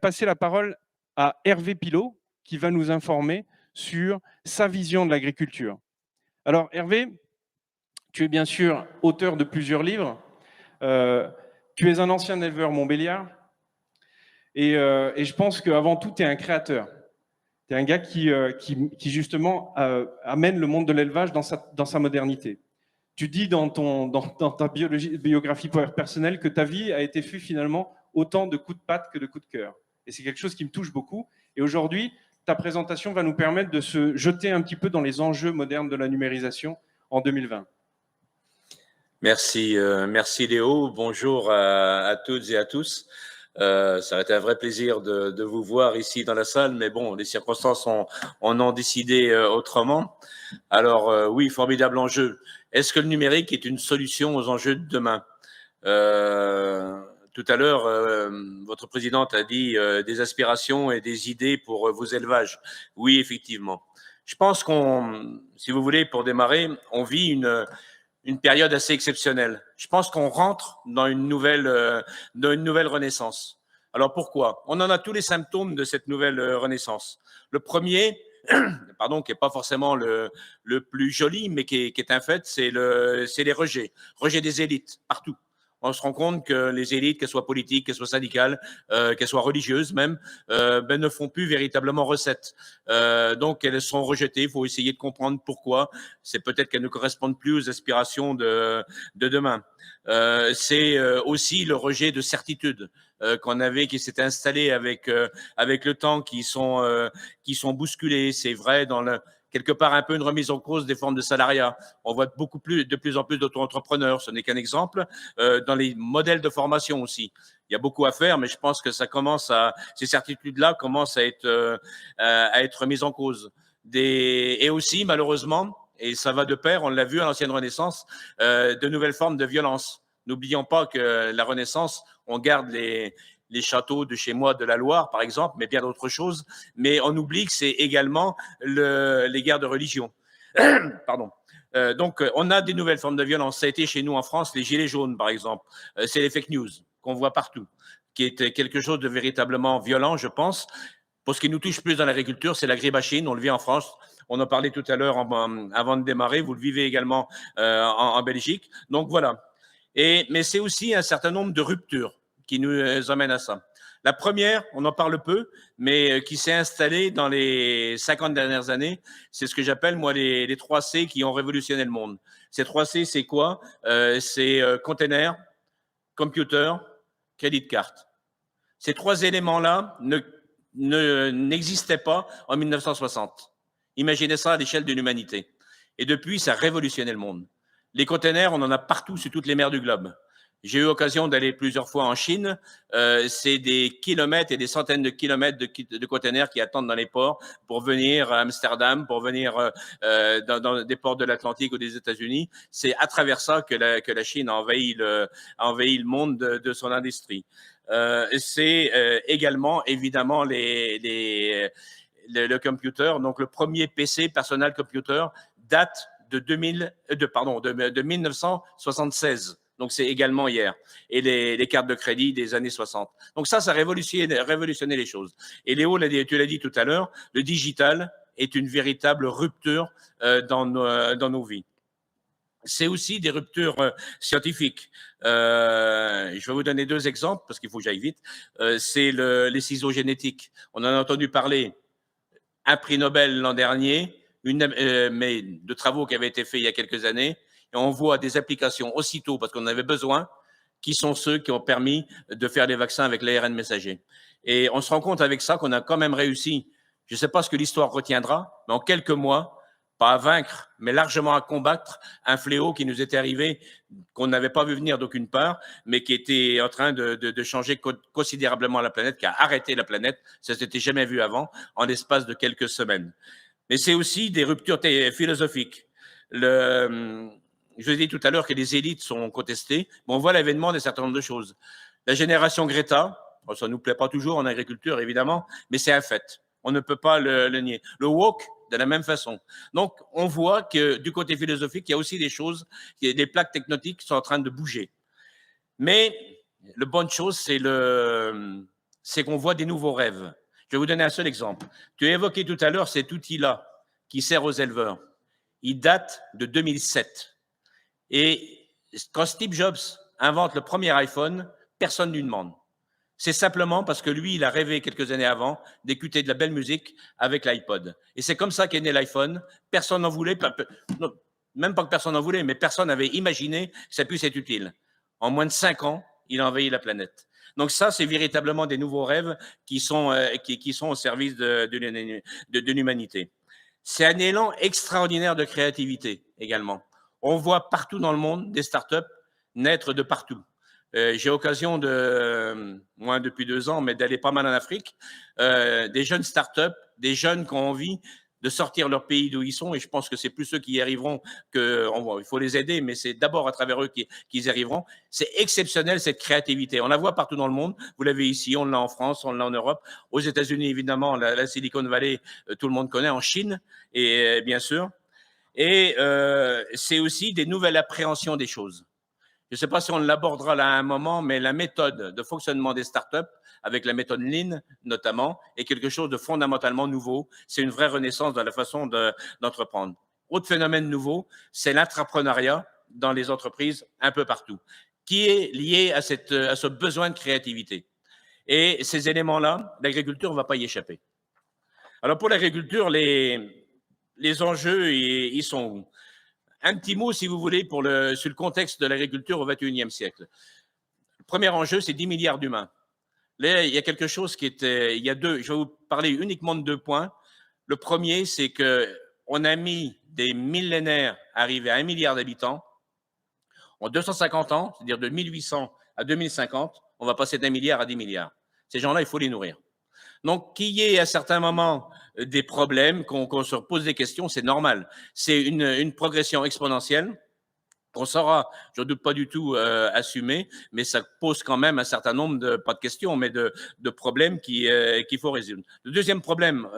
passer la parole à Hervé Pilot, qui va nous informer sur sa vision de l'agriculture. Alors Hervé, tu es bien sûr auteur de plusieurs livres, tu es un ancien éleveur montbéliard, et je pense qu'avant tout, tu es un créateur. Tu es un gars qui justement amène le monde de l'élevage dans sa modernité. Tu dis dans ta biographie personnelle que ta vie a été faite finalement autant de coups de patte que de coups de cœur. Et c'est quelque chose qui me touche beaucoup. Et aujourd'hui, ta présentation va nous permettre de se jeter un petit peu dans les enjeux modernes de la numérisation en 2020. Merci, merci Léo. Bonjour à toutes et à tous. Ça a été un vrai plaisir de vous voir ici dans la salle, mais bon, les circonstances en ont décidé autrement. Alors oui, formidable enjeu. Est-ce que le numérique est une solution aux enjeux de demain? Tout à l'heure, votre présidente a dit des aspirations et des idées pour vos élevages. Oui, effectivement. Je pense si vous voulez, pour démarrer, on vit une période assez exceptionnelle. Je pense qu'on rentre dans une nouvelle renaissance. Alors pourquoi? On en a tous les symptômes de cette nouvelle renaissance. Le premier, pardon, qui n'est pas forcément le plus joli, mais qui est un fait, c'est les rejets des élites partout. On se rend compte que les élites, qu'elles soient politiques, qu'elles soient syndicales, qu'elles soient religieuses même, ne font plus véritablement recette. Donc elles sont rejetées. Il faut essayer de comprendre pourquoi. C'est peut-être qu'elles ne correspondent plus aux aspirations de demain. C'est aussi le rejet de certitudes qui s'est installé avec le temps, qui sont bousculées. C'est vrai quelque part un peu une remise en cause des formes de salariat. On voit de plus en plus d'auto-entrepreneurs. Ce n'est qu'un exemple. Dans les modèles de formation aussi, il y a beaucoup à faire, mais je pense que ces certitudes-là commencent à être mises en cause. Et aussi, malheureusement, et ça va de pair, on l'a vu à l'ancienne Renaissance, de nouvelles formes de violence. N'oublions pas que la Renaissance, on garde les châteaux de chez moi de la Loire, par exemple, mais bien d'autres choses. Mais on oublie que c'est également les guerres de religion. Pardon. Donc, on a des nouvelles formes de violence. Ça a été chez nous en France, les gilets jaunes, par exemple. C'est les fake news qu'on voit partout, qui est quelque chose de véritablement violent, je pense. Pour ce qui nous touche plus dans l'agriculture, c'est l'agribashing. On le vit en France. On en parlait tout à l'heure avant de démarrer. Vous le vivez également en Belgique. Donc, voilà. Mais c'est aussi un certain nombre de ruptures qui nous amènent à ça. La première, on en parle peu, mais qui s'est installée dans les 50 dernières années, c'est ce que j'appelle, moi, les 3 C qui ont révolutionné le monde. Ces 3 C, c'est quoi? C'est container, computer, crédit de carte. Ces 3 éléments-là n'existaient pas en 1960. Imaginez ça à l'échelle de l'humanité. Et depuis, ça a révolutionné le monde. Les containers, on en a partout sur toutes les mers du globe. J'ai eu l'occasion d'aller plusieurs fois en Chine. C'est des kilomètres et des centaines de kilomètres de containers qui attendent dans les ports pour venir à Amsterdam, pour venir dans des ports de l'Atlantique ou des États-Unis. C'est à travers ça que la Chine a envahi le monde de son industrie. C'est également, évidemment, le computer. Donc, le premier PC, personal computer, date de 1976. Donc, c'est également hier. Et les cartes de crédit des années 60. Donc, ça a révolutionné les choses. Et Léo, tu l'as dit tout à l'heure, le digital est une véritable rupture dans nos vies. C'est aussi des ruptures scientifiques. Je vais vous donner 2 exemples parce qu'il faut que j'aille vite. C'est les ciseaux génétiques. On en a entendu parler. Un prix Nobel l'an dernier, mais de travaux qui avaient été faits il y a quelques années. Et on voit des applications aussitôt, parce qu'on en avait besoin, qui sont ceux qui ont permis de faire des vaccins avec l'ARN messager. Et on se rend compte avec ça qu'on a quand même réussi. Je ne sais pas ce que l'histoire retiendra, mais en quelques mois, pas à vaincre, mais largement à combattre un fléau qui nous était arrivé, qu'on n'avait pas vu venir d'aucune part, mais qui était en train de changer considérablement la planète, qui a arrêté la planète. Ça ne s'était jamais vu avant, en l'espace de quelques semaines. Mais c'est aussi des ruptures philosophiques. Je vous ai dit tout à l'heure que les élites sont contestées, mais on voit l'avènement d'un certain nombre de choses. La génération Greta, ça ne nous plaît pas toujours en agriculture, évidemment, mais c'est un fait. On ne peut pas le nier. Le woke, de la même façon. Donc, on voit que du côté philosophique, il y a aussi des plaques tectoniques qui sont en train de bouger. Mais la bonne chose, c'est c'est qu'on voit des nouveaux rêves. Je vais vous donner un seul exemple. Tu as évoqué tout à l'heure cet outil-là qui sert aux éleveurs. Il date de 2007. Et quand Steve Jobs invente le premier iPhone, personne ne lui demande. C'est simplement parce que lui, il a rêvé quelques années avant d'écouter de la belle musique avec l'iPod. Et c'est comme ça qu'est né l'iPhone. Personne n'en voulait, non, même pas que personne n'en voulait, mais personne n'avait imaginé que ça puisse être utile. En moins de 5 ans, il a envahi la planète. Donc ça, c'est véritablement des nouveaux rêves qui sont au service de l'humanité. C'est un élan extraordinaire de créativité également. On voit partout dans le monde des startups naître de partout. J'ai occasion moins depuis 2 ans, mais d'aller pas mal en Afrique, des jeunes startups, des jeunes qui ont envie de sortir leur pays d'où ils sont, et je pense que c'est plus ceux qui y arriveront il faut les aider, mais c'est d'abord à travers eux qu'ils y arriveront. C'est exceptionnel cette créativité. On la voit partout dans le monde. Vous l'avez ici, on l'a en France, on l'a en Europe, aux États-Unis évidemment, la Silicon Valley, tout le monde connaît, en Chine, et bien sûr. Et c'est aussi des nouvelles appréhensions des choses. Je ne sais pas si on l'abordera là à un moment, mais la méthode de fonctionnement des startups, avec la méthode Lean notamment, est quelque chose de fondamentalement nouveau. C'est une vraie renaissance dans la façon d'entreprendre. Autre phénomène nouveau, c'est l'entrepreneuriat dans les entreprises un peu partout, qui est lié à ce besoin de créativité. Et ces éléments-là, l'agriculture ne va pas y échapper. Alors pour l'agriculture, les enjeux, ils sont où? Un petit mot, si vous voulez, sur le contexte de l'agriculture au XXIe siècle. Le premier enjeu, c'est 10 milliards d'humains. Là, il y a quelque chose je vais vous parler uniquement de 2 points. Le premier, c'est qu'on a mis des millénaires à arriver à 1 milliard d'habitants. En 250 ans, c'est-à-dire de 1800 à 2050, on va passer d'1 milliard à 10 milliards. Ces gens-là, il faut les nourrir. Donc, qu'il y ait à certains moments des problèmes, qu'on se pose des questions, c'est normal. C'est une progression exponentielle qu'on saura, je ne doute pas du tout, assumer, mais ça pose quand même un certain nombre pas de questions, mais de problèmes qu'il faut résoudre. Le deuxième problème,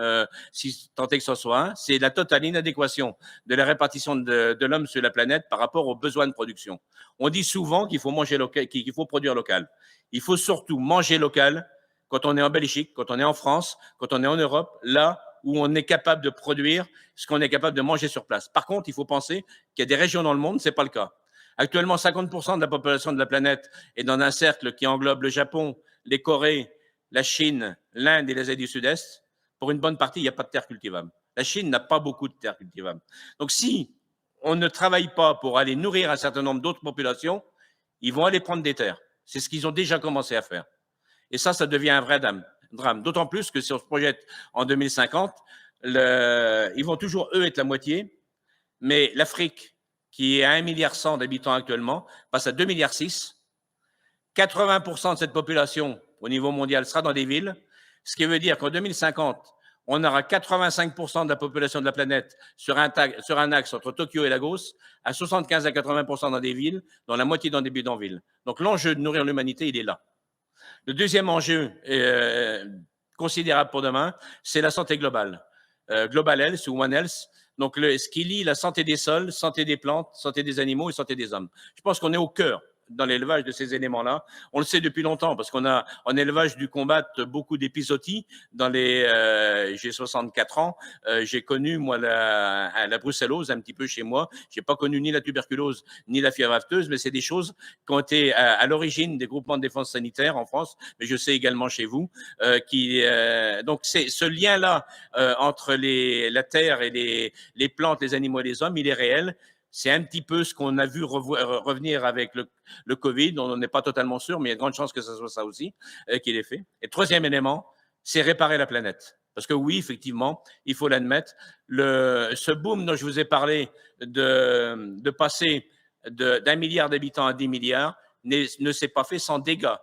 si tant est que ce soit un, c'est la totale inadéquation de la répartition de l'homme sur la planète par rapport aux besoins de production. On dit souvent qu'il faut manger local, qu'il faut produire local. Il faut surtout manger local quand on est en Belgique, quand on est en France, quand on est en Europe, là où on est capable de produire ce qu'on est capable de manger sur place. Par contre, il faut penser qu'il y a des régions dans le monde, ce n'est pas le cas. Actuellement, 50% de la population de la planète est dans un cercle qui englobe le Japon, les Corées, la Chine, l'Inde et les Asie du Sud-Est. Pour une bonne partie, il n'y a pas de terre cultivable. La Chine n'a pas beaucoup de terre cultivable. Donc, si on ne travaille pas pour aller nourrir un certain nombre d'autres populations, ils vont aller prendre des terres. C'est ce qu'ils ont déjà commencé à faire. Et ça devient un vrai drame. D'autant plus que si on se projette en 2050, ils vont toujours, eux, être la moitié, mais l'Afrique, qui est à 1,1 milliard d'habitants actuellement, passe à 2,6 milliards. 80% de cette population, au niveau mondial, sera dans des villes, ce qui veut dire qu'en 2050, on aura 85% de la population de la planète sur un axe entre Tokyo et Lagos, à 75 à 80% dans des villes, dans la moitié dans des bidonvilles. Donc l'enjeu de nourrir l'humanité, il est là. Le deuxième enjeu considérable pour demain, c'est la santé globale. Global Health ou One Health, donc ce qui lie la santé des sols, santé des plantes, santé des animaux et santé des hommes. Je pense qu'on est au cœur dans l'élevage de ces éléments-là. On le sait depuis longtemps parce qu'on a en élevage dû combattre beaucoup d'épizooties dans j'ai 64 ans. J'ai connu, moi, la brucellose un petit peu chez moi. J'ai pas connu ni la tuberculose ni la fièvre afteuse, mais c'est des choses qui ont été à l'origine des groupements de défense sanitaire en France, mais je sais également chez vous. Donc, c'est ce lien-là entre la terre et les plantes, les animaux et les hommes, il est réel. C'est un petit peu ce qu'on a vu revenir avec le Covid. On n'est pas totalement sûr, mais il y a de grandes chances que ce soit ça aussi qu'il ait fait. Et troisième élément, c'est réparer la planète. Parce que oui, effectivement, il faut l'admettre, ce boom dont je vous ai parlé de passer d'1 milliard d'habitants à 10 milliards ne s'est pas fait sans dégâts.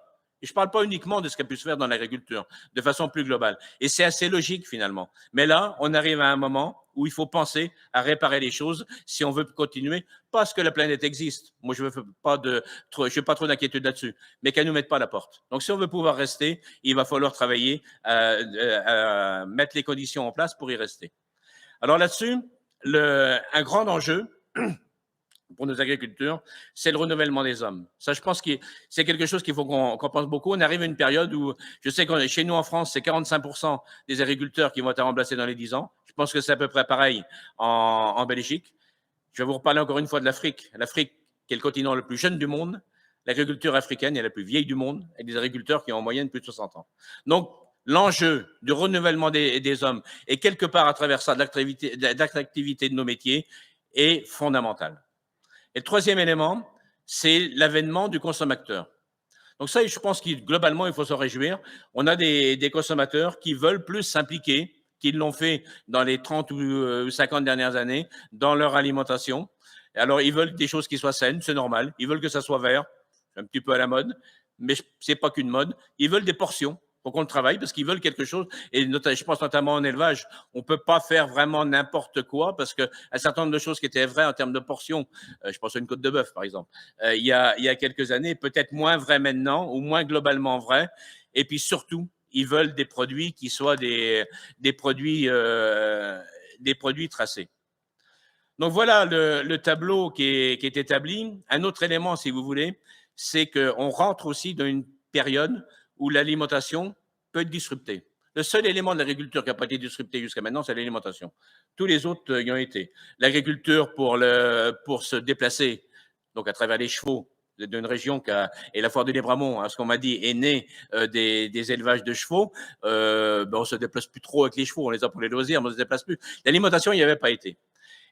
Et je ne parle pas uniquement de ce qu'a pu se faire dans l'agriculture, de façon plus globale. Et c'est assez logique finalement. Mais là, on arrive à un moment où il faut penser à réparer les choses si on veut continuer, parce que la planète existe. Moi, je n'ai pas trop d'inquiétude là-dessus, mais qu'elle ne nous mette pas à la porte. Donc, si on veut pouvoir rester, il va falloir travailler à mettre les conditions en place pour y rester. Alors là-dessus, un grand enjeu, pour nos agriculteurs, c'est le renouvellement des hommes. Ça, je pense que c'est quelque chose qu'il faut qu'on pense beaucoup. On arrive à une période où, je sais que chez nous en France, c'est 45% des agriculteurs qui vont être remplacés dans les 10 ans. Je pense que c'est à peu près pareil en Belgique. Je vais vous reparler encore une fois de l'Afrique. L'Afrique, qui est le continent le plus jeune du monde, l'agriculture africaine est la plus vieille du monde, et des agriculteurs qui ont en moyenne plus de 60 ans. Donc, l'enjeu du renouvellement des hommes, et quelque part à travers ça, de l'attractivité de nos métiers, est fondamental. Et le troisième élément, c'est l'avènement du consommateur. Donc ça, je pense que globalement, il faut s'en réjouir. On a des consommateurs qui veulent plus s'impliquer, qu'ils l'ont fait dans les 30 ou 50 dernières années, dans leur alimentation. Alors, ils veulent des choses qui soient saines, c'est normal. Ils veulent que ça soit vert, un petit peu à la mode, mais c'est pas qu'une mode. Ils veulent des portions pour qu'on le travaille, parce qu'ils veulent quelque chose. Et je pense notamment en élevage, on peut pas faire vraiment n'importe quoi, parce que un certain nombre de choses qui étaient vraies en termes de portions, je pense à une côte de bœuf, par exemple, il y a quelques années, peut-être moins vraies maintenant, ou moins globalement vraies. Et puis surtout, ils veulent des produits qui soient des produits tracés. Donc voilà le tableau qui est établi. Un autre élément, si vous voulez, c'est qu'on rentre aussi dans une période où l'alimentation peut être disruptée. Le seul élément de l'agriculture qui n'a pas été disrupté jusqu'à maintenant, c'est l'alimentation. Tous les autres y ont été. L'agriculture pour se déplacer, donc à travers les chevaux d'une région et la foire de Libramont, ce qu'on m'a dit, est née des élevages de chevaux. On se déplace plus trop avec les chevaux, on les a pour les loisirs, mais on se déplace plus. L'alimentation, il n'y avait pas été.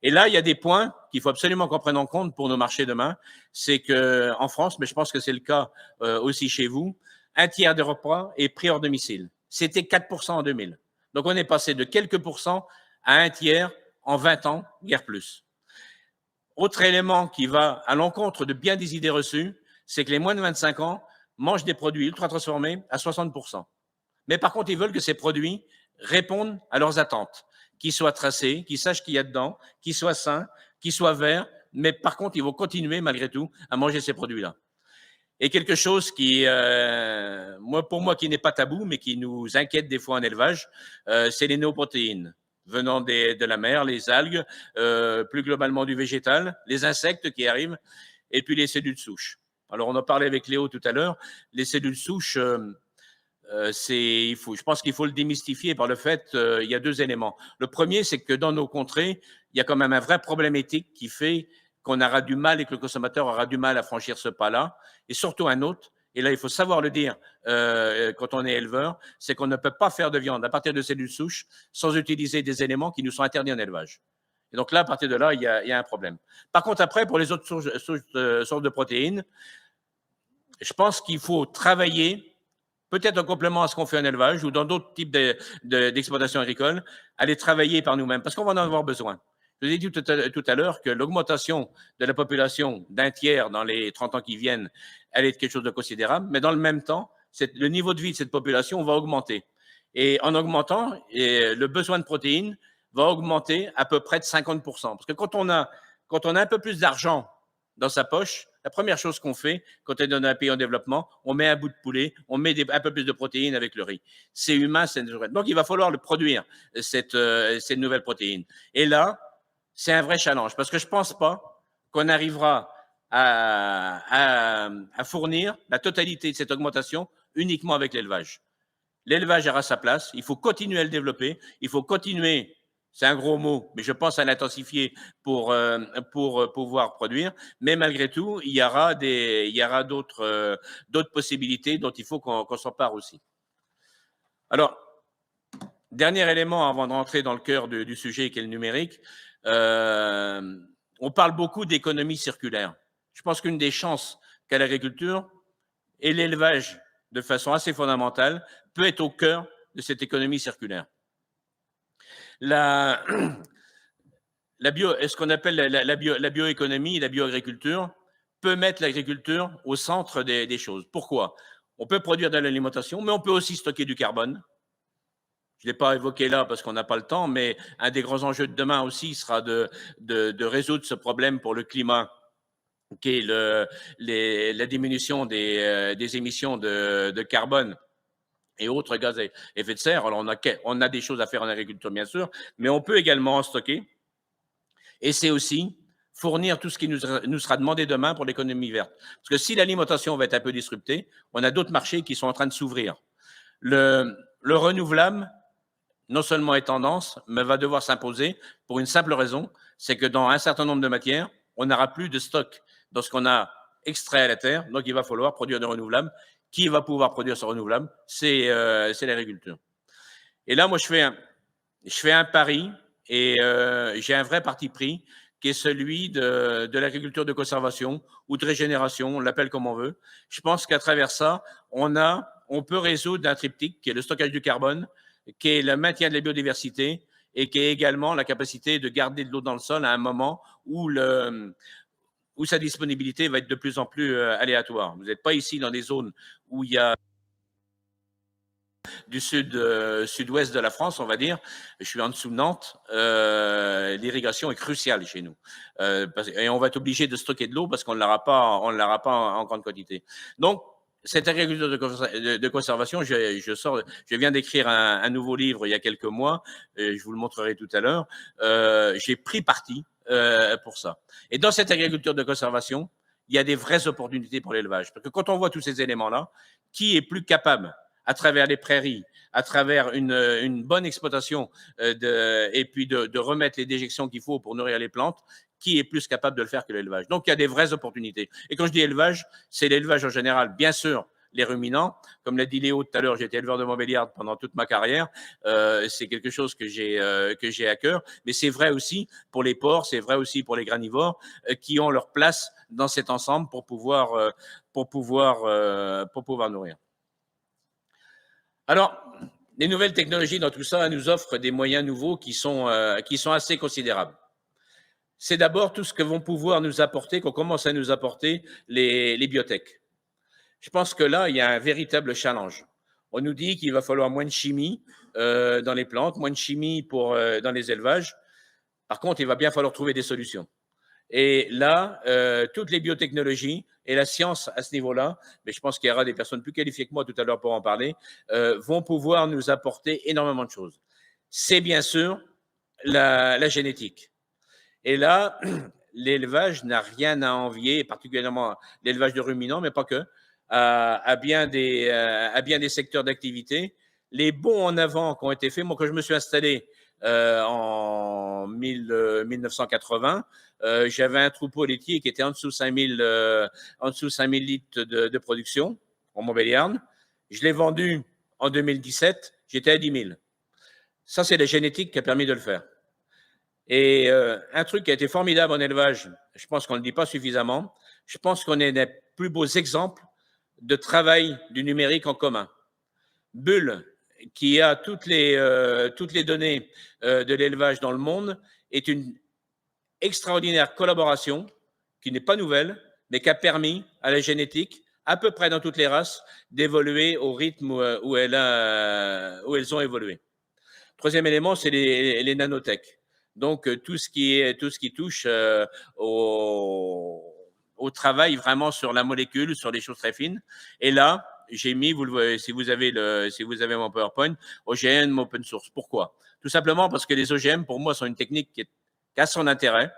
Et là, il y a des points qu'il faut absolument qu'on prenne en compte pour nos marchés demain. C'est qu'en France, mais je pense que c'est le cas aussi chez vous, un tiers des repas est pris hors domicile. C'était 4% en 2000. Donc, on est passé de quelques pourcents à un tiers en 20 ans, guère plus. Autre élément qui va à l'encontre de bien des idées reçues, c'est que les moins de 25 ans mangent des produits ultra transformés à 60%. Mais par contre, ils veulent que ces produits répondent à leurs attentes, qu'ils soient tracés, qu'ils sachent qu'il y a dedans, qu'ils soient sains, qu'ils soient verts, mais par contre, ils vont continuer malgré tout à manger ces produits-là. Et quelque chose qui, pour moi, qui n'est pas tabou, mais qui nous inquiète des fois en élevage, c'est les néoprotéines venant de la mer, les algues, plus globalement du végétal, les insectes qui arrivent, et puis les cellules souches. Alors, on en parlait avec Léo tout à l'heure, les cellules souches, je pense qu'il faut le démystifier par le fait, il y a deux éléments. Le premier, c'est que dans nos contrées, il y a quand même un vrai problème éthique qui fait qu'on aura du mal et que le consommateur aura du mal à franchir ce pas-là. Et surtout un autre, et là il faut savoir le dire quand on est éleveur, c'est qu'on ne peut pas faire de viande à partir de cellules souches sans utiliser des éléments qui nous sont interdits en élevage. Et donc là, à partir de là, il y a un problème. Par contre, après, pour les autres sources de protéines, je pense qu'il faut travailler, peut-être en complément à ce qu'on fait en élevage ou dans d'autres types d'exploitation agricole, aller travailler par nous-mêmes, parce qu'on va en avoir besoin. Je vous ai dit tout à l'heure que l'augmentation de la population d'un tiers dans les 30 ans qui viennent, elle est quelque chose de considérable, mais dans le même temps, le niveau de vie de cette population va augmenter. Et en augmentant, le besoin de protéines va augmenter à peu près de 50%. Parce que quand on a un peu plus d'argent dans sa poche, la première chose qu'on fait quand on est dans un pays en développement, on met un bout de poulet, on met un peu plus de protéines avec le riz. C'est humain, c'est naturel. Donc, il va falloir le produire, cette nouvelle protéine. Et là, c'est un vrai challenge parce que je ne pense pas qu'on arrivera à fournir la totalité de cette augmentation uniquement avec l'élevage. L'élevage aura sa place, il faut continuer à le développer, il faut continuer, c'est un gros mot, mais je pense à l'intensifier pour pouvoir produire. Mais malgré tout, il y aura d'autres possibilités dont il faut qu'on s'empare aussi. Alors, dernier élément avant de rentrer dans le cœur du sujet qui est le numérique, on parle beaucoup d'économie circulaire. Je pense qu'une des chances qu'a l'agriculture et l'élevage, de façon assez fondamentale, peut être au cœur de cette économie circulaire. Ce qu'on appelle la bioéconomie, la bioagriculture, peut mettre l'agriculture au centre des choses. Pourquoi? On peut produire de l'alimentation, mais on peut aussi stocker du carbone. Je ne l'ai pas évoqué là parce qu'on n'a pas le temps, mais un des grands enjeux de demain aussi sera de résoudre ce problème pour le climat, qui est la diminution des émissions de carbone et autres gaz à effet de serre. Alors, on a des choses à faire en agriculture, bien sûr, mais on peut également en stocker. Et c'est aussi fournir tout ce qui nous sera demandé demain pour l'économie verte. Parce que si l'alimentation va être un peu disruptée, on a d'autres marchés qui sont en train de s'ouvrir. Le renouvelable, non seulement est tendance, mais va devoir s'imposer pour une simple raison, c'est que dans un certain nombre de matières, on n'aura plus de stock dans ce qu'on a extrait à la terre, donc il va falloir produire des renouvelables. Qui va pouvoir produire ce renouvelable? C'est l'agriculture. Et là, moi, je fais un pari et j'ai un vrai parti pris qui est celui de l'agriculture de conservation ou de régénération, on l'appelle comme on veut. Je pense qu'à travers ça, on peut résoudre un triptyque qui est le stockage du carbone, qui est le maintien de la biodiversité et qui est également la capacité de garder de l'eau dans le sol à un moment où sa disponibilité va être de plus en plus aléatoire. Vous n'êtes pas ici dans des zones où il y a du sud-ouest de la France, on va dire. Je suis en dessous de Nantes. L'irrigation est cruciale chez nous. Et on va être obligé de stocker de l'eau parce qu'on ne l'aura pas en grande quantité. Donc, cette agriculture de conservation, je viens d'écrire un nouveau livre il y a quelques mois, je vous le montrerai tout à l'heure. J'ai pris parti pour ça. Et dans cette agriculture de conservation, il y a des vraies opportunités pour l'élevage. Parce que quand on voit tous ces éléments-là, qui est plus capable, à travers les prairies, à travers une bonne exploitation et puis de remettre les déjections qu'il faut pour nourrir les plantes, qui est plus capable de le faire que l'élevage. Donc, il y a des vraies opportunités. Et quand je dis élevage, c'est l'élevage en général, bien sûr, les ruminants. Comme l'a dit Léo tout à l'heure, j'ai été éleveur de Montbéliarde pendant toute ma carrière. C'est quelque chose que j'ai à cœur. Mais c'est vrai aussi pour les porcs, c'est vrai aussi pour les granivores qui ont leur place dans cet ensemble pour pouvoir nourrir. Alors, les nouvelles technologies dans tout ça nous offrent des moyens nouveaux qui sont assez considérables. C'est d'abord tout ce que vont pouvoir nous apporter, qu'on commence à nous apporter les biotech. Je pense que là, il y a un véritable challenge. On nous dit qu'il va falloir moins de chimie dans les plantes, moins de chimie dans les élevages. Par contre, il va bien falloir trouver des solutions. Et là, toutes les biotechnologies et la science à ce niveau-là, mais je pense qu'il y aura des personnes plus qualifiées que moi tout à l'heure pour en parler, vont pouvoir nous apporter énormément de choses. C'est bien sûr la génétique. Et là, l'élevage n'a rien à envier, particulièrement l'élevage de ruminants, mais pas que, à bien des secteurs d'activité. Les bons en avant qui ont été faits, moi quand je me suis installé en 1980, j'avais un troupeau laitier qui était en dessous de 5000 litres de production en Montbéliarde. Je l'ai vendu en 2017, j'étais à 10 000. Ça, c'est la génétique qui a permis de le faire. Et un truc qui a été formidable en élevage, je pense qu'on ne le dit pas suffisamment, je pense qu'on est des plus beaux exemples de travail du numérique en commun. Bull, qui a toutes les données de l'élevage dans le monde, est une extraordinaire collaboration qui n'est pas nouvelle, mais qui a permis à la génétique, à peu près dans toutes les races, d'évoluer au rythme où elles ont évolué. Troisième élément, c'est les nanotech. Donc, tout ce qui touche au travail vraiment sur la molécule, sur les choses très fines. Et là, j'ai mis, vous le voyez, si vous avez mon PowerPoint, OGM open source. Pourquoi? Tout simplement parce que les OGM, pour moi, sont une technique qui a son intérêt.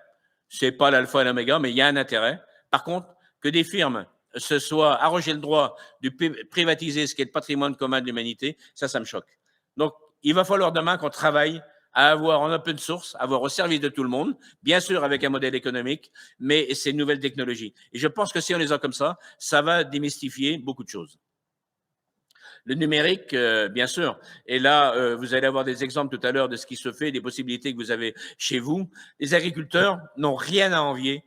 C'est pas l'alpha et l'oméga, mais il y a un intérêt. Par contre, que des firmes se soient arrogé le droit de privatiser ce qui est le patrimoine commun de l'humanité, ça me choque. Donc, il va falloir demain qu'on travaille à avoir en open source, avoir au service de tout le monde, bien sûr avec un modèle économique, mais c'est une nouvelle technologie. Et je pense que si on les a comme ça va démystifier beaucoup de choses. Le numérique, bien sûr. Et là, vous allez avoir des exemples tout à l'heure de ce qui se fait, des possibilités que vous avez chez vous. Les agriculteurs n'ont rien à envier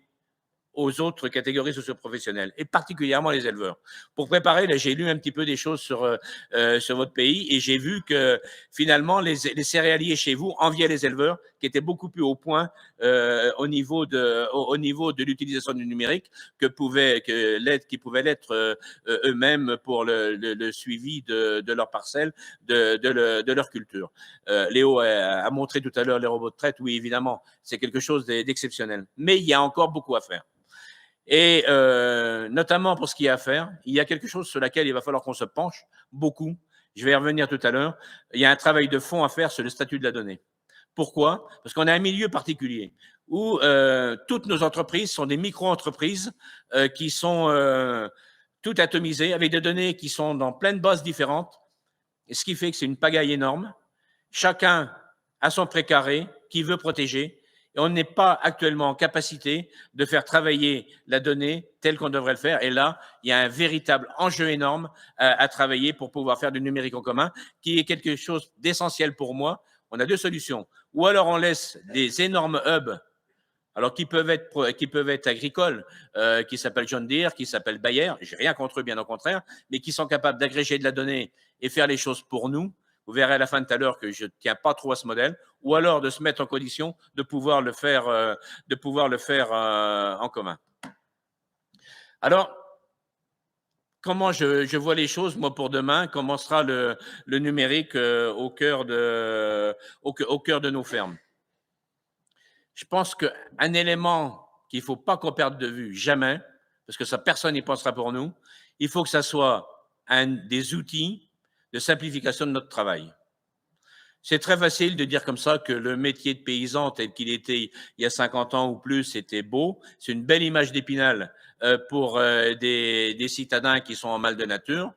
aux autres catégories socio-professionnelles, et particulièrement les éleveurs. Pour préparer, là, j'ai lu un petit peu des choses sur votre pays, et j'ai vu que finalement, les céréaliers chez vous enviaient les éleveurs, qui étaient beaucoup plus au point au niveau de l'utilisation du numérique qui pouvaient l'être eux-mêmes pour le suivi de leur parcelle, de leur culture. Léo a montré tout à l'heure les robots de traite. Oui, évidemment, c'est quelque chose d'exceptionnel. Mais il y a encore beaucoup à faire. Et notamment pour ce qu'il y a à faire, il y a quelque chose sur laquelle il va falloir qu'on se penche beaucoup. Je vais y revenir tout à l'heure. Il y a un travail de fond à faire sur le statut de la donnée. Pourquoi? Parce qu'on a un milieu particulier où toutes nos entreprises sont des micro-entreprises qui sont toutes atomisées avec des données qui sont dans plein de bases différentes, et ce qui fait que c'est une pagaille énorme. Chacun a son précaré qui veut protéger, et on n'est pas actuellement en capacité de faire travailler la donnée telle qu'on devrait le faire. Et là, il y a un véritable enjeu énorme à travailler pour pouvoir faire du numérique en commun, qui est quelque chose d'essentiel pour moi. On a deux solutions. Ou alors on laisse des énormes hubs, alors qui peuvent être agricoles, qui s'appellent John Deere, qui s'appellent Bayer, j'ai rien contre eux, bien au contraire, mais qui sont capables d'agréger de la donnée et faire les choses pour nous. Vous verrez à la fin de tout à l'heure que je ne tiens pas trop à ce modèle, ou alors de se mettre en condition de pouvoir le faire, en commun. Alors, comment je vois les choses, moi, pour demain? Comment sera le numérique au cœur de nos fermes? Je pense qu'un élément qu'il ne faut pas qu'on perde de vue jamais, parce que ça, personne n'y pensera pour nous, il faut que ça soit un des outils de simplification de notre travail. C'est très facile de dire comme ça que le métier de paysan tel qu'il était il y a 50 ans ou plus était beau. C'est une belle image d'Épinal pour des citadins qui sont en mal de nature.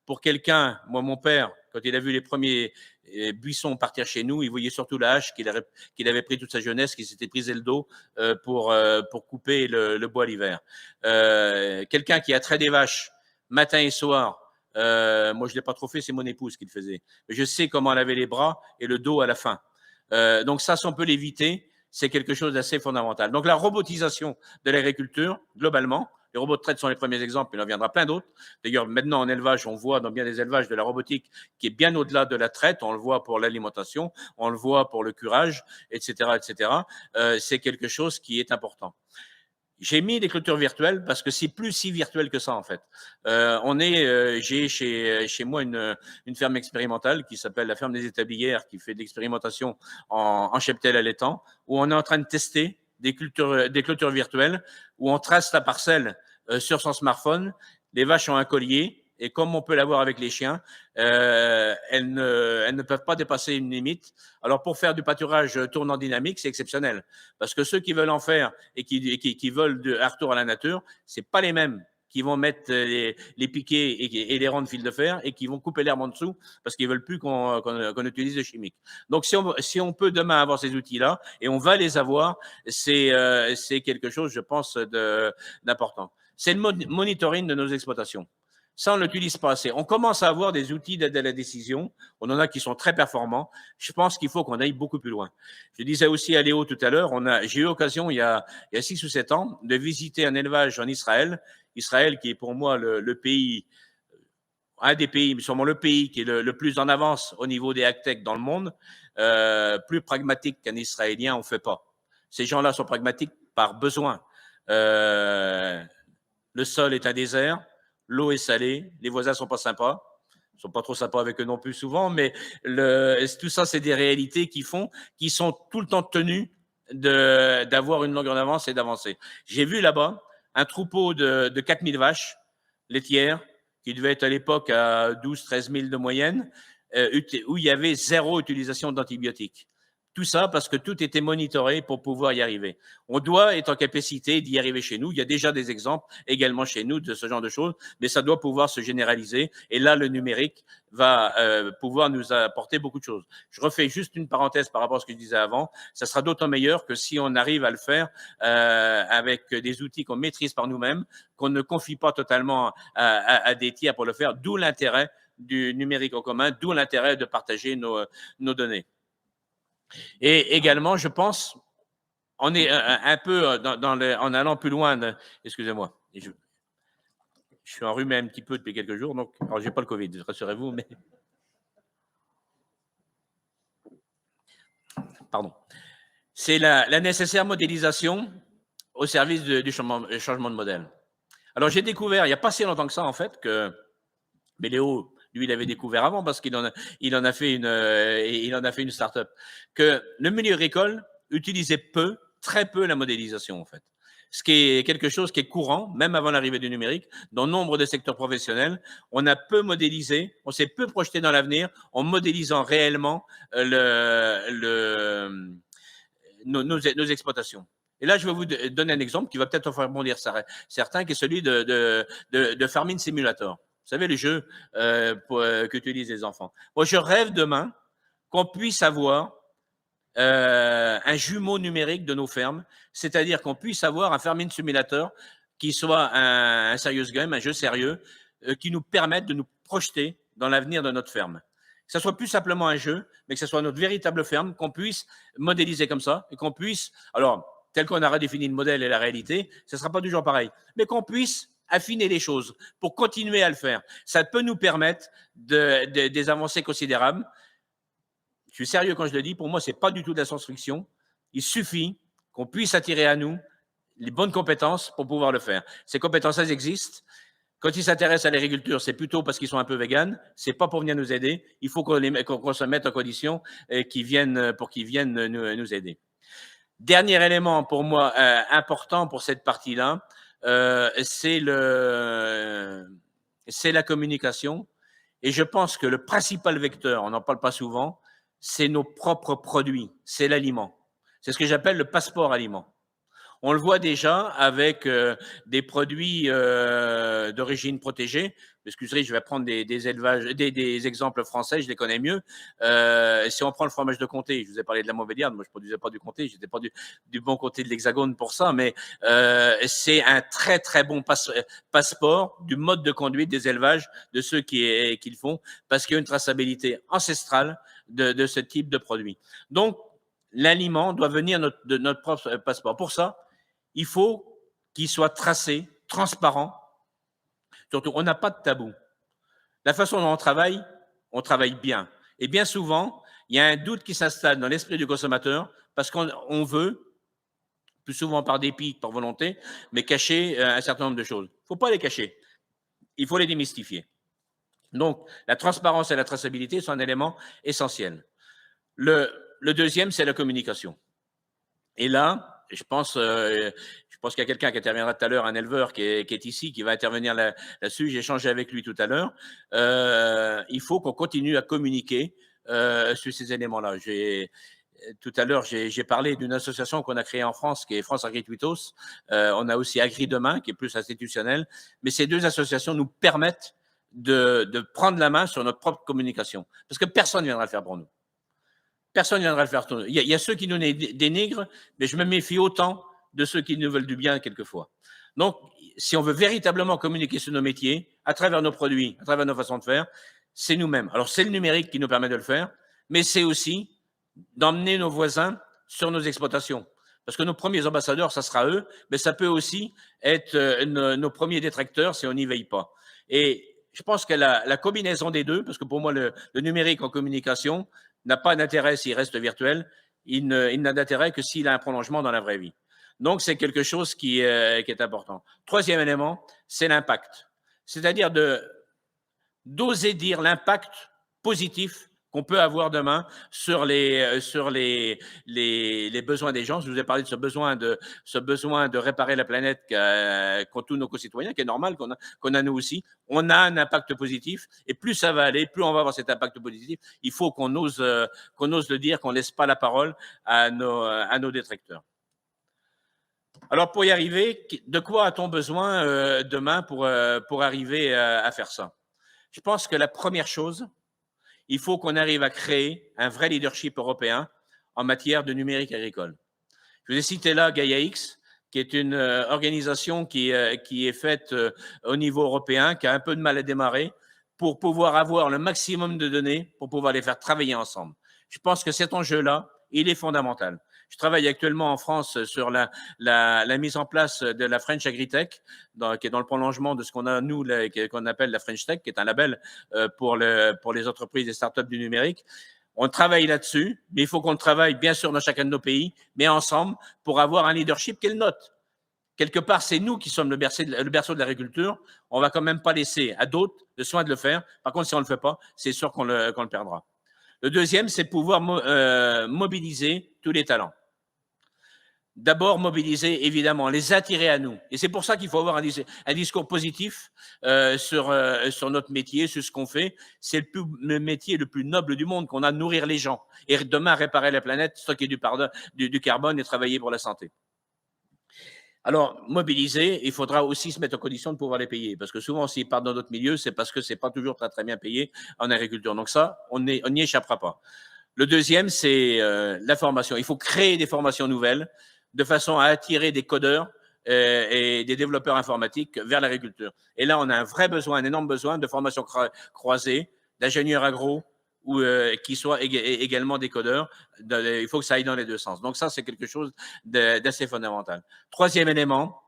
Pour quelqu'un, moi mon père, quand il a vu les premiers buissons partir chez nous, il voyait surtout la hache qu'il avait pris toute sa jeunesse, qui s'était brisé le dos pour couper le bois l'hiver. Quelqu'un qui a trait des vaches matin et soir, moi, je ne l'ai pas trop fait, c'est mon épouse qui le faisait. Mais je sais comment laver les bras et le dos à la fin. Donc ça, si on peut l'éviter, c'est quelque chose d'assez fondamental. Donc la robotisation de l'agriculture, globalement, les robots de traite sont les premiers exemples, mais il en viendra plein d'autres. D'ailleurs, maintenant en élevage, on voit dans bien des élevages de la robotique qui est bien au-delà de la traite. On le voit pour l'alimentation, on le voit pour le curage, etc., etc. C'est quelque chose qui est important. J'ai mis des clôtures virtuelles parce que c'est plus si virtuel que ça en fait. J'ai chez moi une ferme expérimentale qui s'appelle la ferme des Établières, qui fait de l'expérimentation en cheptel allaitant, où on est en train de tester des clôtures virtuelles où on trace la parcelle sur son smartphone. Les vaches ont un collier. Et comme on peut l'avoir avec les chiens, elles ne peuvent pas dépasser une limite. Alors, pour faire du pâturage tournant dynamique, c'est exceptionnel. Parce que ceux qui veulent en faire et qui veulent un retour à la nature, c'est pas les mêmes qui vont mettre les piquets et les ronds de fil de fer et qui vont couper l'herbe en dessous parce qu'ils veulent plus qu'on utilise de chimiques. Donc, si on peut demain avoir ces outils-là, et on va les avoir, c'est quelque chose, je pense, d'important. C'est le monitoring de nos exploitations. Ça, on ne l'utilise pas assez. On commence à avoir des outils d'aide à la décision. On en a qui sont très performants. Je pense qu'il faut qu'on aille beaucoup plus loin. Je disais aussi à Léo tout à l'heure, j'ai eu l'occasion il y a 6 ou 7 ans de visiter un élevage en Israël. Israël qui est pour moi le pays, un des pays, mais sûrement le pays qui est le plus en avance au niveau des agtech dans le monde. Plus pragmatique qu'un Israélien, on ne fait pas. Ces gens-là sont pragmatiques par besoin. Le sol est un désert. L'eau est salée, les voisins sont pas sympas, ils sont pas trop sympas avec eux non plus souvent, mais tout ça, c'est des réalités qui sont tout le temps tenues d'avoir une longueur d'avance et d'avancer. J'ai vu là-bas un troupeau de 4000 vaches laitières qui devait être à l'époque à 12-13 000 de moyenne, où il y avait 0 utilisation d'antibiotiques. Tout ça parce que tout était monitoré pour pouvoir y arriver. On doit être en capacité d'y arriver chez nous. Il y a déjà des exemples également chez nous de ce genre de choses, mais ça doit pouvoir se généraliser. Et là, le numérique va pouvoir nous apporter beaucoup de choses. Je refais juste une parenthèse par rapport à ce que je disais avant. Ça sera d'autant meilleur que si on arrive à le faire avec des outils qu'on maîtrise par nous-mêmes, qu'on ne confie pas totalement à des tiers pour le faire, d'où l'intérêt du numérique en commun, d'où l'intérêt de partager nos données. Et également, je pense, on est un peu en allant plus loin. Excusez-moi, je suis enrhumé un petit peu depuis quelques jours, donc alors j'ai pas le Covid, rassurez-vous, mais pardon. C'est la nécessaire modélisation au service du changement de modèle. Alors j'ai découvert, il n'y a pas si longtemps que ça en fait, mais Léo, lui, il avait découvert avant parce qu'il en a fait une start-up, que le milieu agricole utilisait très peu la modélisation en fait. ce qui est quelque chose qui est courant, même avant l'arrivée du numérique, dans nombre de secteurs professionnels. On a peu modélisé, on s'est peu projeté dans l'avenir en modélisant réellement nos exploitations. Et là, je vais vous donner un exemple qui va peut-être faire rebondir certains, qui est celui de Farming Simulator. Vous savez, les jeux qu'utilisent les enfants. Moi, je rêve demain qu'on puisse avoir un jumeau numérique de nos fermes, c'est-à-dire qu'on puisse avoir un Farming Simulator qui soit un serious game, un jeu sérieux, qui nous permette de nous projeter dans l'avenir de notre ferme. Que ce soit plus simplement un jeu, mais que ce soit notre véritable ferme, qu'on puisse modéliser comme ça, et qu'on puisse, alors, tel qu'on a redéfini le modèle et la réalité, ce ne sera pas toujours pareil, mais qu'on puisse affiner les choses pour continuer à le faire. Ça peut nous permettre des avancées considérables. Je suis sérieux quand je le dis, pour moi, ce n'est pas du tout de la science-fiction. Il suffit qu'on puisse attirer à nous les bonnes compétences pour pouvoir le faire. Ces compétences, elles existent. Quand ils s'intéressent à l'agriculture, c'est plutôt parce qu'ils sont un peu véganes. C'est pas pour venir nous aider. Il faut qu'on se mette en condition pour qu'ils viennent nous aider. Dernier élément pour moi important pour cette partie-là, c'est la communication. Et je pense que le principal vecteur, on n'en parle pas souvent, c'est nos propres produits, c'est l'aliment. C'est ce que j'appelle le passeport aliment. On le voit déjà avec des produits d'origine protégée. Excusez, je vais prendre des exemples français, je les connais mieux. Si on prend le fromage de comté, je vous ai parlé de la Montbéliarde, moi je ne produisais pas du comté, je n'étais pas du bon côté de l'Hexagone pour ça, mais c'est un très très bon passeport du mode de conduite des élevages de ceux qui le font, parce qu'il y a une traçabilité ancestrale de ce type de produit. Donc, l'aliment doit venir de notre propre passeport. Pour ça, il faut qu'il soit tracé, transparent. Surtout, on n'a pas de tabou. La façon dont on travaille bien. Et bien souvent, il y a un doute qui s'installe dans l'esprit du consommateur parce qu'on veut, plus souvent par dépit que par volonté, mais cacher un certain nombre de choses. Il ne faut pas les cacher. Il faut les démystifier. Donc, la transparence et la traçabilité sont un élément essentiel. Le deuxième, c'est la communication. Et là, je pense qu'il y a quelqu'un qui interviendra tout à l'heure, un éleveur qui est ici, qui va intervenir là-dessus. J'ai échangé avec lui tout à l'heure. Il faut qu'on continue à communiquer sur ces éléments-là. Tout à l'heure, j'ai parlé d'une association qu'on a créée en France, qui est France Agritwitos. On a aussi Agri Demain, qui est plus institutionnel. Mais ces deux associations nous permettent de prendre la main sur notre propre communication. Parce que personne ne viendra le faire pour nous. Personne ne viendra le faire. Il y a ceux qui nous dénigrent, mais je me méfie autant de ceux qui nous veulent du bien quelquefois. Donc, si on veut véritablement communiquer sur nos métiers, à travers nos produits, à travers nos façons de faire, c'est nous-mêmes. Alors, c'est le numérique qui nous permet de le faire, mais c'est aussi d'emmener nos voisins sur nos exploitations. Parce que nos premiers ambassadeurs, ça sera eux, mais ça peut aussi être nos premiers détracteurs si on n'y veille pas. Et je pense que la combinaison des deux, parce que pour moi, le numérique en communication n'a pas d'intérêt s'il reste virtuel, il n'a d'intérêt que s'il a un prolongement dans la vraie vie. Donc, c'est quelque chose qui est important. Troisième élément, c'est l'impact. C'est-à-dire d'oser dire l'impact positif qu'on peut avoir demain sur les besoins des gens. Je vous ai parlé de ce besoin de réparer la planète qu'ont tous nos concitoyens, qui est normal qu'on a nous aussi. On a un impact positif et plus ça va aller, plus on va avoir cet impact positif. Il faut qu'on ose le dire, qu'on ne laisse pas la parole à nos détracteurs. Alors, pour y arriver, de quoi a-t-on besoin demain pour arriver à faire ça? Je pense que la première chose, il faut qu'on arrive à créer un vrai leadership européen en matière de numérique agricole. Je vous ai cité là Gaia-X, qui est une organisation qui est faite au niveau européen, qui a un peu de mal à démarrer, pour pouvoir avoir le maximum de données, pour pouvoir les faire travailler ensemble. Je pense que cet enjeu-là, il est fondamental. Je travaille actuellement en France sur la mise en place de la French Agritech, qui est dans le prolongement de ce qu'on a, nous, qu'on appelle la French Tech, qui est un label pour les entreprises et startups du numérique. On travaille là-dessus, mais il faut qu'on travaille bien sûr dans chacun de nos pays, mais ensemble pour avoir un leadership qui est le nôtre. Quelque part, c'est nous qui sommes le berceau de l'agriculture. On ne va quand même pas laisser à d'autres le soin de le faire. Par contre, si on ne le fait pas, c'est sûr qu'on le perdra. Le deuxième, c'est pouvoir mobiliser tous les talents. d'abord mobiliser, évidemment, les attirer à nous. Et c'est pour ça qu'il faut avoir un discours positif sur notre métier, sur ce qu'on fait. C'est le métier le plus noble du monde qu'on a, de nourrir les gens. Et demain, réparer la planète, stocker du carbone et travailler pour la santé. Alors, mobiliser, il faudra aussi se mettre en condition de pouvoir les payer. Parce que souvent, s'ils partent dans d'autres milieux, c'est parce que c'est pas toujours très, très bien payé en agriculture. Donc ça, on n'y échappera pas. Le deuxième, c'est la formation. Il faut créer des formations nouvelles de façon à attirer des codeurs et des développeurs informatiques vers l'agriculture. Et là, on a un vrai besoin, un énorme besoin de formation croisée, d'ingénieurs agro ou qui soient également des codeurs. Il faut que ça aille dans les deux sens. Donc ça, c'est quelque chose d'assez fondamental. Troisième élément,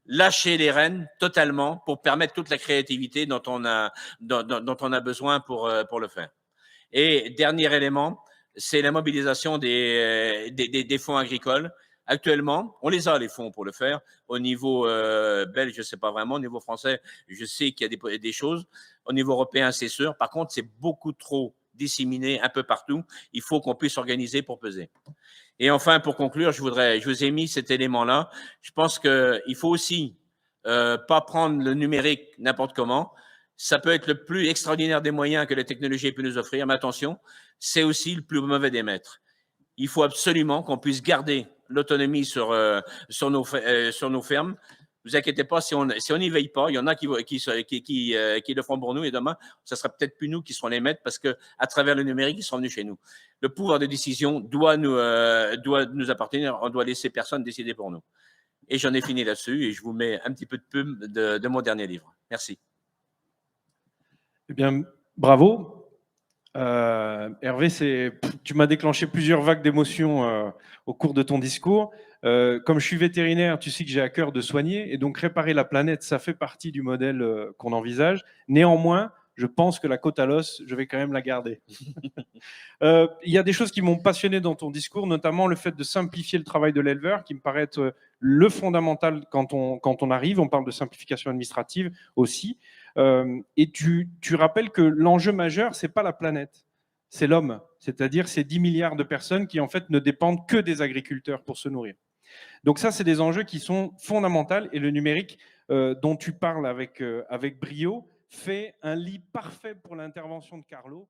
lâcher les rênes totalement pour permettre toute la créativité dont on a besoin pour le faire. Et dernier élément, c'est la mobilisation des fonds agricoles. Actuellement, on les a, les fonds, pour le faire. Au niveau belge, je ne sais pas vraiment. Au niveau français, je sais qu'il y a des choses. Au niveau européen, c'est sûr. Par contre, c'est beaucoup trop disséminé un peu partout. Il faut qu'on puisse s'organiser pour peser. Et enfin, pour conclure, je vous ai mis cet élément-là. Je pense qu'il faut aussi pas prendre le numérique n'importe comment. Ça peut être le plus extraordinaire des moyens que la technologie peut nous offrir, mais attention, c'est aussi le plus mauvais des maîtres. Il faut absolument qu'on puisse garder l'autonomie sur nos fermes. Ne vous inquiétez pas, si on n'y veille pas, il y en a qui le feront pour nous, et demain, ce sera peut-être plus nous qui serons les maîtres, parce qu'à travers le numérique, ils seront venus chez nous. Le pouvoir de décision doit nous appartenir. On doit laisser personne décider pour nous. Et j'en ai fini là-dessus, et je vous mets un petit peu de pub de mon dernier livre. Merci. Eh bien, bravo. Hervé, tu m'as déclenché plusieurs vagues d'émotions au cours de ton discours. Comme je suis vétérinaire, tu sais que j'ai à cœur de soigner, et donc réparer la planète, ça fait partie du modèle qu'on envisage. Néanmoins, je pense que la côte à l'os, je vais quand même la garder. Il y a des choses qui m'ont passionné dans ton discours, notamment le fait de simplifier le travail de l'éleveur, qui me paraît être le fondamental quand on arrive. On parle de simplification administrative aussi. Et tu rappelles que l'enjeu majeur, c'est pas la planète, c'est l'homme. C'est-à-dire ces 10 milliards de personnes qui, en fait, ne dépendent que des agriculteurs pour se nourrir. Donc ça, c'est des enjeux qui sont fondamentaux. Et le numérique dont tu parles avec brio fait un lit parfait pour l'intervention de Carlo.